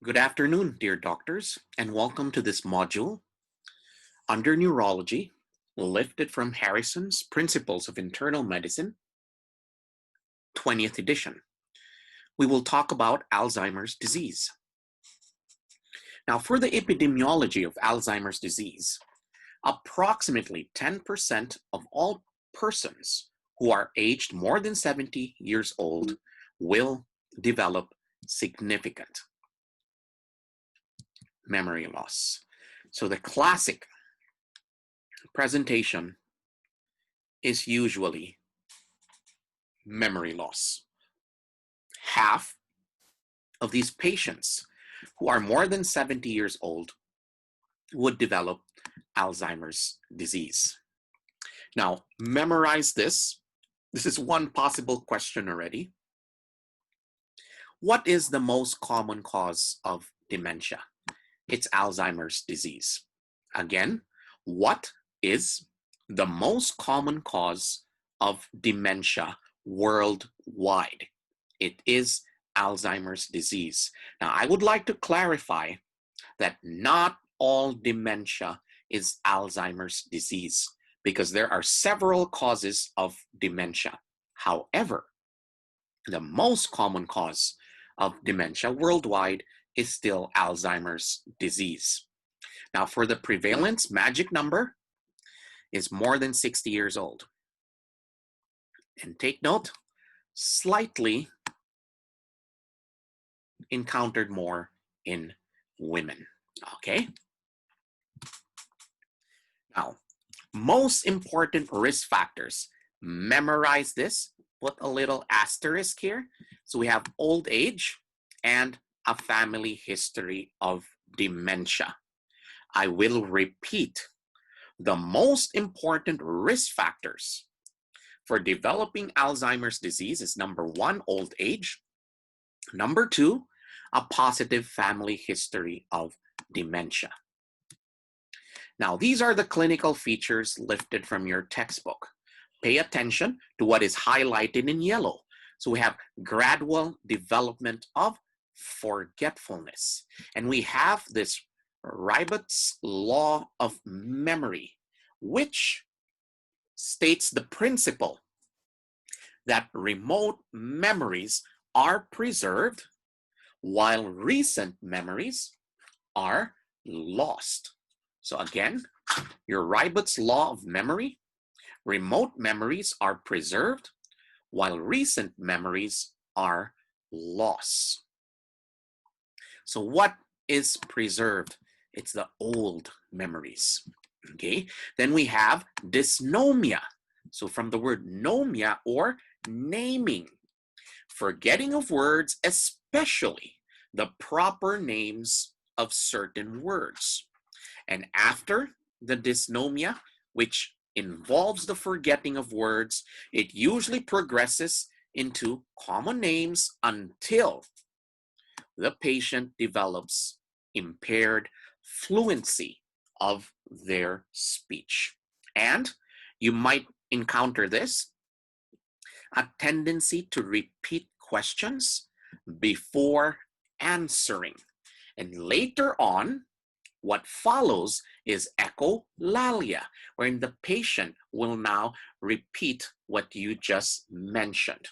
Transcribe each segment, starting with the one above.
Good afternoon, dear doctors, and welcome to this module under Neurology, lifted from Harrison's Principles of Internal Medicine, 20th edition. We will talk about Alzheimer's disease. Now, for the epidemiology of Alzheimer's disease, approximately 10% of all persons who are aged more than 70 years old will develop significant memory loss. So the classic presentation is usually memory loss. Half of these patients who are more than 70 years old would develop Alzheimer's disease. Now, memorize this. This is one possible question already. What is the most common cause of dementia? It's Alzheimer's disease. Again, what is the most common cause of dementia worldwide? It is Alzheimer's disease. Now, I would like to clarify that not all dementia is Alzheimer's disease because there are several causes of dementia. However, the most common cause of dementia worldwide is still Alzheimer's disease. Now, for the prevalence, magic number is more than 60 years old. And take note, slightly encountered more in women. Okay? Now, most important risk factors. Memorize this. Put a little asterisk here. So we have old age and a family history of dementia. I will repeat. The most important risk factors for developing Alzheimer's disease is number 1, old age. Number 2, a positive family history of dementia. Now, these are the clinical features lifted from your textbook. Pay attention to what is highlighted in yellow. So we have gradual development of forgetfulness. And we have this Robbins law of memory, which states the principle that remote memories are preserved while recent memories are lost. So again, your Robbins law of memory, remote memories are preserved while recent memories are lost. So what is preserved? It's the old memories. Okay, then we have dysnomia. So from the word nomia, or naming, forgetting of words, especially the proper names of certain words. And after the dysnomia, which involves the forgetting of words, it usually progresses into common names until the patient develops impaired fluency of their speech. And you might encounter this, a tendency to repeat questions before answering. And later on, what follows is echolalia, wherein the patient will now repeat what you just mentioned.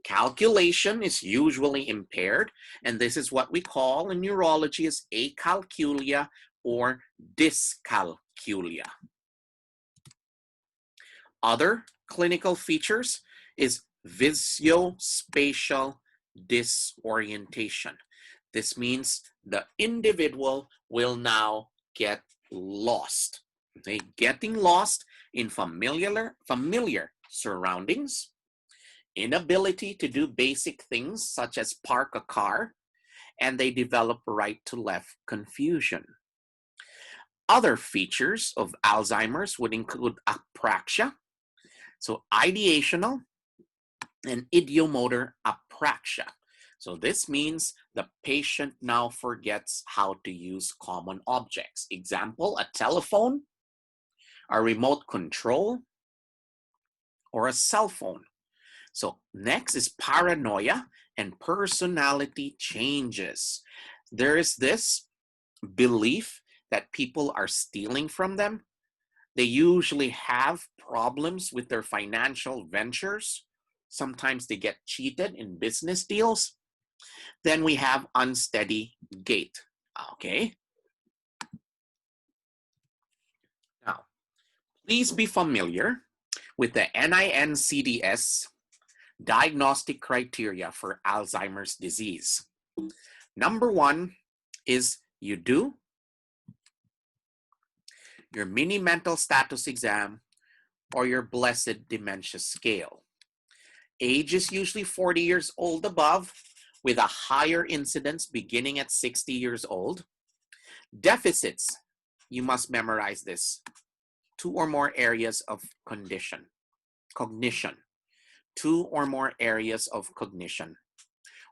Calculation is usually impaired, and this is what we call in neurology as acalculia or dyscalculia. Other clinical features is visuospatial disorientation. This means the individual will now get lost. Okay? Getting lost in familiar surroundings, inability to do basic things such as park a car, and they develop right to left confusion. Other features of Alzheimer's would include apraxia, so ideational and idiomotor apraxia. So this means the patient now forgets how to use common objects. Example, a telephone, a remote control, or a cell phone. So next is paranoia and personality changes. there is this belief that people are stealing from them. They usually have problems with their financial ventures. Sometimes they get cheated in business deals. Then we have unsteady gait. Okay. Now, please be familiar with the NINCDS diagnostic criteria for Alzheimer's disease. Number one is you do your mini mental status exam or your blessed dementia scale. Age is usually 40 years old above, with a higher incidence beginning at 60 years old. Deficits, you must memorize this. 2 or more areas of cognition. 2 or more areas of cognition.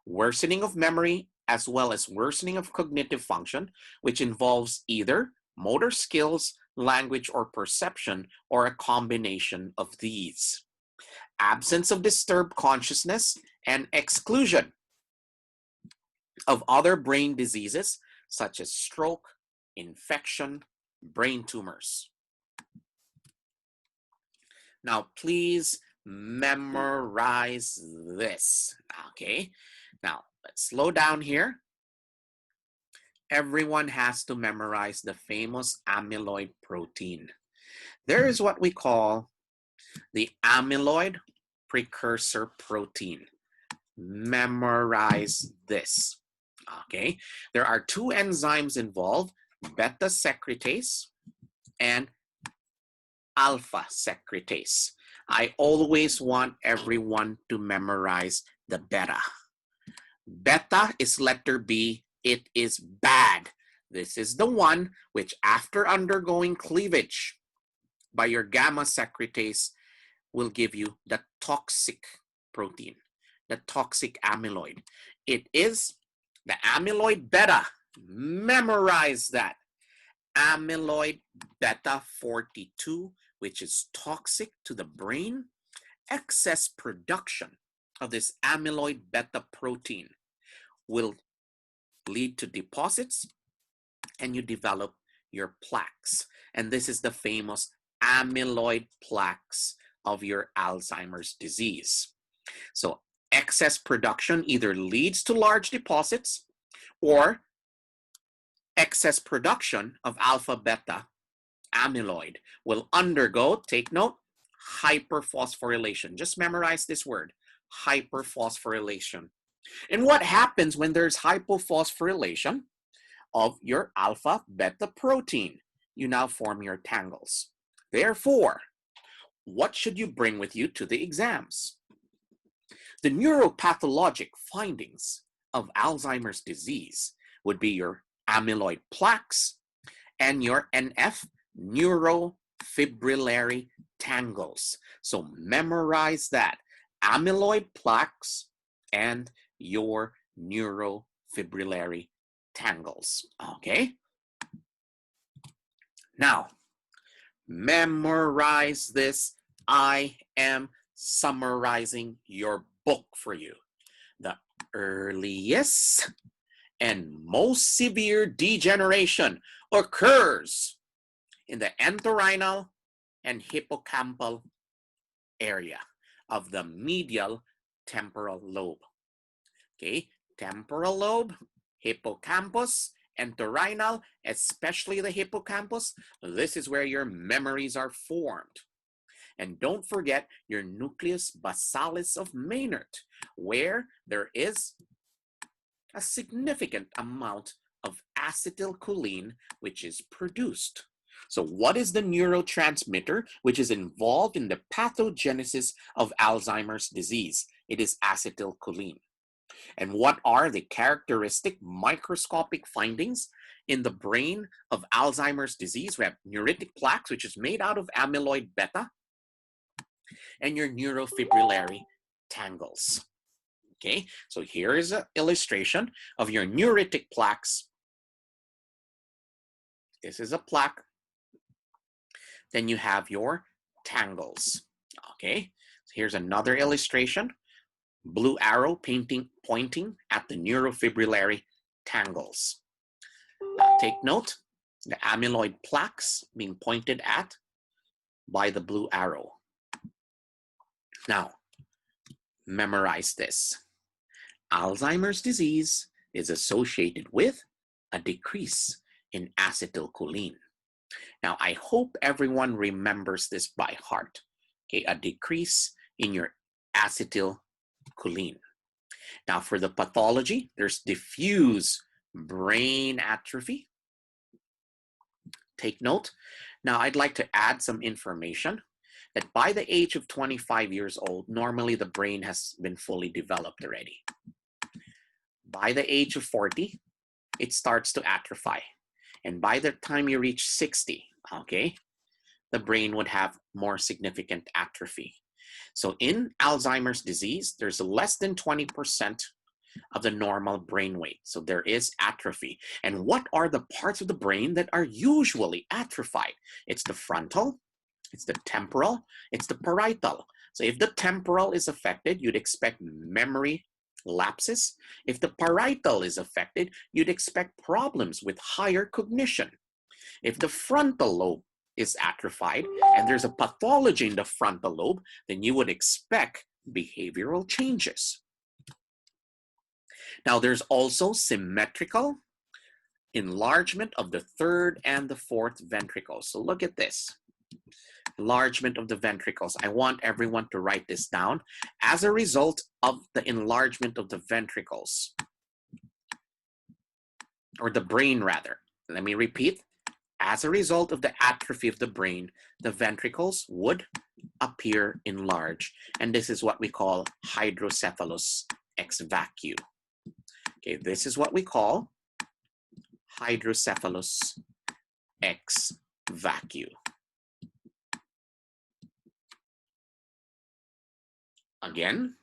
Worsening of memory as well as worsening of cognitive function, which involves either motor skills, language, or perception, or a combination of these. Absence of disturbed consciousness and exclusion of other brain diseases such as stroke, infection, brain tumors. Now, please memorize this, okay? Now, let's slow down here. Everyone has to memorize the famous amyloid protein. There is what we call the amyloid precursor protein. Memorize this, okay? There are 2 enzymes involved, beta secretase and alpha secretase. I always want everyone to memorize the beta. Beta is letter B. It is bad. This is the one which, after undergoing cleavage by your gamma secretase, will give you the toxic protein, the toxic amyloid. It is the amyloid beta. Memorize that. Amyloid beta 42, which is toxic to the brain. Excess production of this amyloid beta protein will lead to deposits, and you develop your plaques. And this is the famous amyloid plaques of your Alzheimer's disease. So excess production either leads to large deposits, or excess production of alpha beta amyloid will undergo, take note, hyperphosphorylation. Just memorize this word, hyperphosphorylation. And what happens when there's hypophosphorylation of your alpha beta protein? You now form your tangles. Therefore, what should you bring with you to the exams? The neuropathologic findings of Alzheimer's disease would be your amyloid plaques and your NF, neurofibrillary tangles. So memorize that, amyloid plaques and your neurofibrillary tangles, okay? Now, memorize this. I am summarizing your book for you. The earliest and most severe degeneration occurs in the entorhinal and hippocampal area of the medial temporal lobe. Okay, temporal lobe, hippocampus, entorhinal, especially the hippocampus. This is where your memories are formed. And don't forget your nucleus basalis of Maynard, where there is a significant amount of acetylcholine which is produced. So what is the neurotransmitter which is involved in the pathogenesis of Alzheimer's disease? It is acetylcholine. And what are the characteristic microscopic findings in the brain of Alzheimer's disease? We have neuritic plaques, which is made out of amyloid beta, and your neurofibrillary tangles. Okay, so here is an illustration of your neuritic plaques. This is a plaque. Then you have your tangles. Okay, so here's another illustration. Blue arrow pointing at the neurofibrillary tangles. Take note, the amyloid plaques being pointed at by the blue arrow. Now, memorize this. Alzheimer's disease is associated with a decrease in acetylcholine. Now, I hope everyone remembers this by heart. Okay, a decrease in your acetylcholine. Now, for the pathology, there's diffuse brain atrophy. Take note. Now, I'd like to add some information that by the age of 25 years old, normally the brain has been fully developed already. By the age of 40, it starts to atrophy. And by the time you reach 60, okay, the brain would have more significant atrophy. So in Alzheimer's disease, there's less than 20% of the normal brain weight. So there is atrophy. And what are the parts of the brain that are usually atrophied? It's the frontal, it's the temporal, it's the parietal. So if the temporal is affected, you'd expect memory lapses. If the parietal is affected, you'd expect problems with higher cognition. If the frontal lobe is atrophied and there's a pathology in the frontal lobe, then you would expect behavioral changes. Now, there's also symmetrical enlargement of the third and the fourth ventricles. So look at this. Enlargement of the ventricles. I want everyone to write this down. As a result of the enlargement of the ventricles, or the brain rather. Let me repeat. As a result of the atrophy of the brain, the ventricles would appear enlarged. And this is what we call hydrocephalus ex vacuo. Okay, this is what we call hydrocephalus ex vacuo. Again,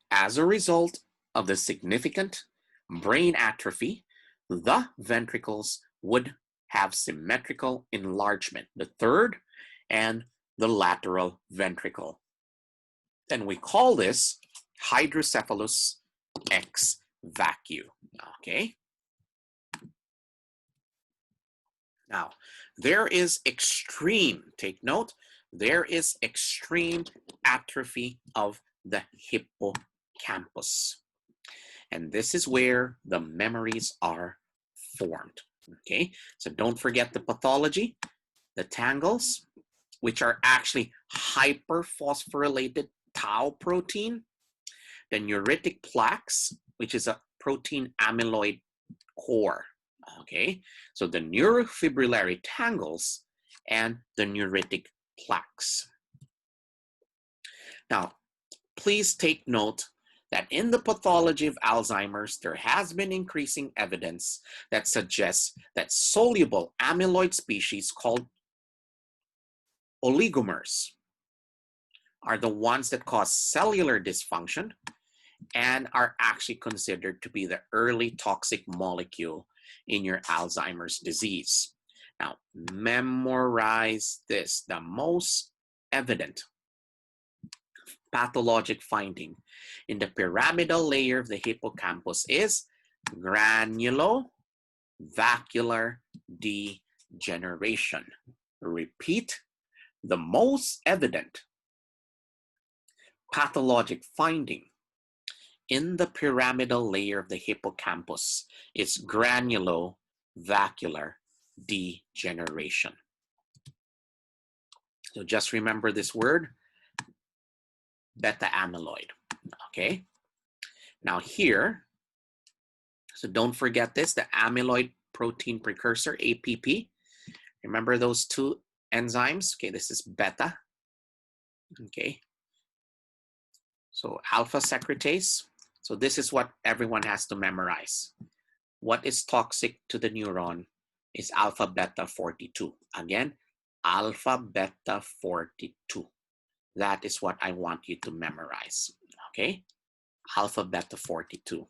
as a result of the significant brain atrophy, the ventricles would have symmetrical enlargement, the third and the lateral ventricle. And we call this hydrocephalus ex vacuo. Okay. Now, there is extreme, take note, there is extreme atrophy of the hippocampus. And this is where the memories are formed. Okay, so don't forget the pathology, the tangles, which are actually hyperphosphorylated tau protein, the neuritic plaques, which is a protein amyloid core. Okay, so the neurofibrillary tangles and the neuritic plaques. Now, please take note that in the pathology of Alzheimer's, there has been increasing evidence that suggests that soluble amyloid species called oligomers are the ones that cause cellular dysfunction and are actually considered to be the early toxic molecule in your Alzheimer's disease. Now, memorize this. The most evident pathologic finding in the pyramidal layer of the hippocampus is granulovacular degeneration. Repeat, the most evident pathologic finding in the pyramidal layer of the hippocampus is granulovacular degeneration. So just remember this word, beta amyloid. Okay. Now here, so don't forget this, the amyloid protein precursor, APP. Remember those two enzymes? Okay, this is beta. Okay. So alpha secretase. So this is what everyone has to memorize. What is toxic to the neuron is alpha beta 42. Again, alpha beta 42. That is what I want you to memorize. Okay? Alpha beta 42.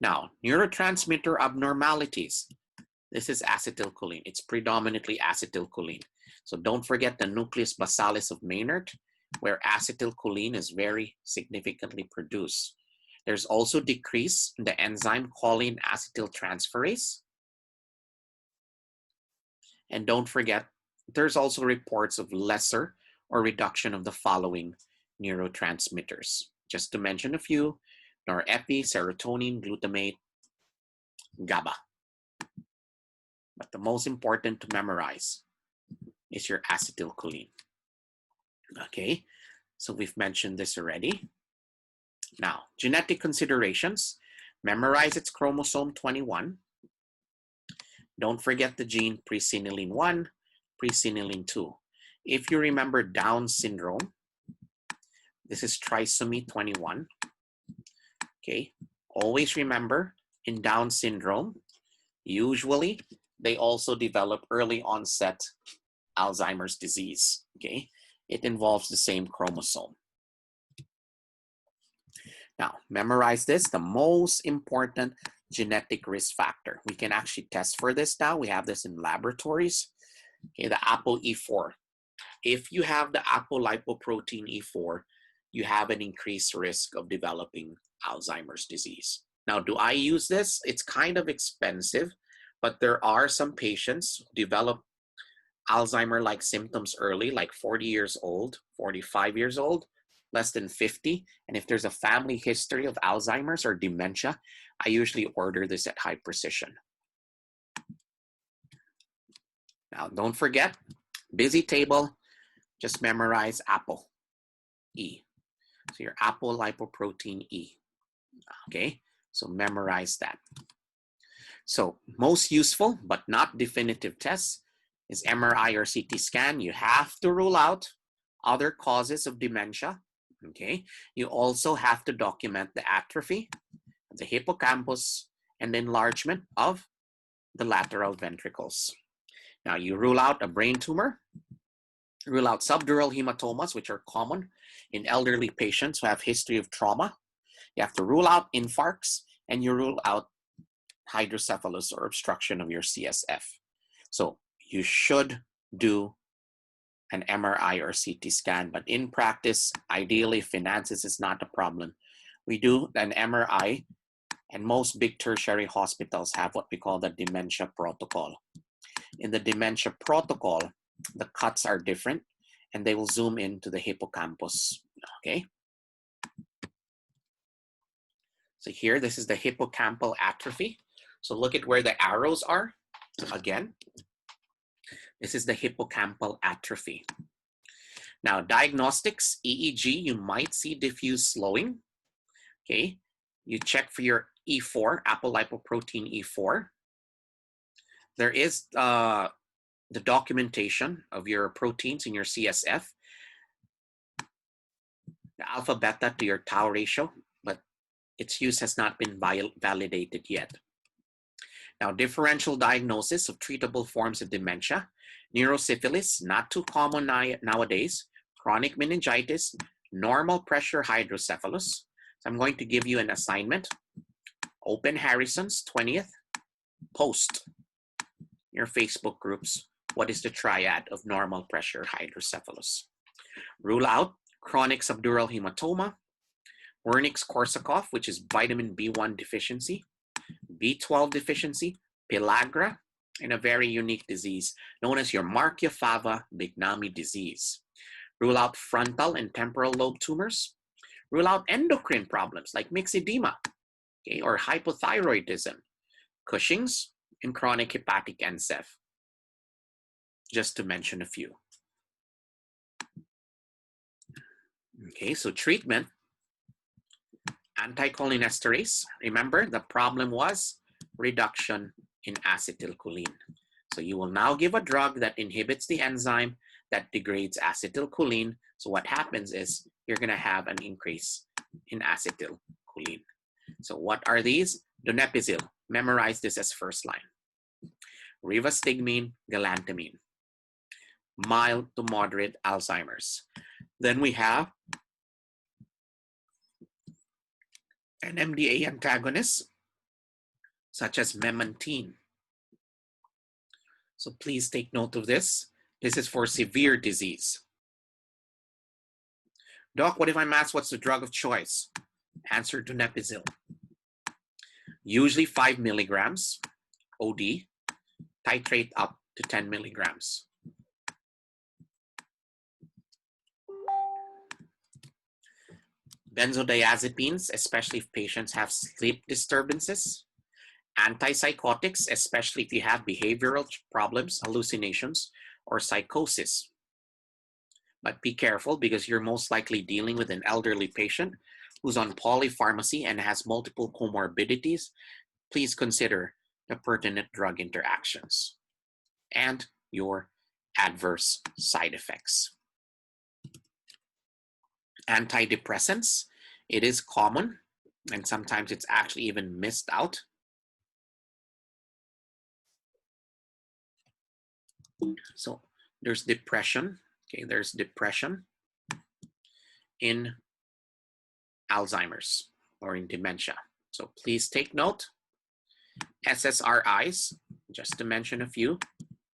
Now, neurotransmitter abnormalities. This is acetylcholine. It's predominantly acetylcholine. So don't forget the nucleus basalis of Maynard, where acetylcholine is very significantly produced. There's also decrease in the enzyme choline acetyltransferase. And don't forget, there's also reports of lesser or reduction of the following neurotransmitters. Just to mention a few: norepi, serotonin, glutamate, GABA. But the most important to memorize is your acetylcholine. Okay, so we've mentioned this already. Now, genetic considerations. Memorize its chromosome 21. Don't forget the gene presenilin 1, presenilin 2. If you remember Down syndrome, this is trisomy 21. Okay, always remember in Down syndrome, usually they also develop early onset Alzheimer's disease. Okay, it involves the same chromosome. Now, memorize this, the most important genetic risk factor. We can actually test for this now. We have this in laboratories. Okay, the ApoE4. If you have the apolipoprotein E4, you have an increased risk of developing Alzheimer's disease. Now, do I use this? It's kind of expensive, but there are some patients who develop Alzheimer-like symptoms early, like 40 years old, 45 years old, less than 50. And if there's a family history of Alzheimer's or dementia, I usually order this at High Precision. Now, don't forget, busy table, just memorize Apo, E. So your apolipoprotein E. Okay, so memorize that. So most useful but not definitive tests is MRI or CT scan. You have to rule out other causes of dementia. Okay, you also have to document the atrophy of the hippocampus and the enlargement of the lateral ventricles. Now you rule out a brain tumor, rule out subdural hematomas, which are common in elderly patients who have history of trauma. You have to rule out infarcts, and you rule out hydrocephalus or obstruction of your CSF. So you should do an MRI or CT scan, but in practice, ideally, finances is not a problem. We do an MRI, and most big tertiary hospitals have what we call the dementia protocol. In the dementia protocol, the cuts are different, and they will zoom into the hippocampus, okay? So here, this is the hippocampal atrophy. So look at where the arrows are. Again, this is the hippocampal atrophy. Now, diagnostics, EEG, you might see diffuse slowing. Okay, you check for your E4, apolipoprotein E4. There is the documentation of your proteins in your CSF, the alpha beta to your tau ratio, but its use has not been validated yet. Now, differential diagnosis of treatable forms of dementia, neurosyphilis, not too common nowadays, chronic meningitis, normal pressure hydrocephalus. So I'm going to give you an assignment. Open Harrison's 20th, post your Facebook groups. What is the triad of normal pressure hydrocephalus? Rule out chronic subdural hematoma, Wernicke-Korsakoff, which is vitamin B1 deficiency, B12 deficiency, pellagra, and a very unique disease known as your Markia-Fava-Bignami disease. Rule out frontal and temporal lobe tumors. Rule out endocrine problems like myxedema, okay, or hypothyroidism, Cushing's, and chronic hepatic enceph, just to mention a few. Okay, so treatment, anticholinesterase. Remember, the problem was reduction in acetylcholine. So you will now give a drug that inhibits the enzyme that degrades acetylcholine. So what happens is you're going to have an increase in acetylcholine. So what are these? Donepezil. Memorize this as first line. Rivastigmine, galantamine. Mild to moderate Alzheimer's. Then we have an NMDA antagonist, such as memantine. So please take note of this. This is for severe disease. Doc, what if I'm asked what's the drug of choice? Answer to Nepizil. Usually 5 milligrams OD, titrate up to 10 milligrams. Benzodiazepines, especially if patients have sleep disturbances. Antipsychotics, especially if you have behavioral problems, hallucinations, or psychosis. But be careful because you're most likely dealing with an elderly patient who's on polypharmacy and has multiple comorbidities. Please consider the pertinent drug interactions and your adverse side effects. Antidepressants, it is common and sometimes it's actually even missed out. So there's depression. Okay, there's depression in Alzheimer's or in dementia. So please take note. SSRIs, just to mention a few,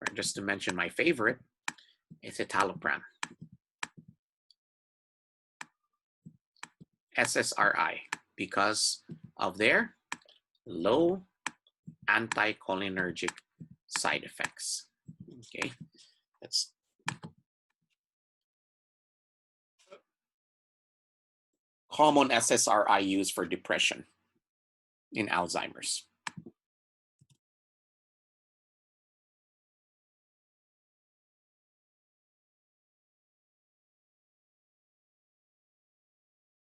or just to mention my favorite, is citalopram. SSRI, because of their low anticholinergic side effects. Okay, that's common SSRI used for depression in Alzheimer's.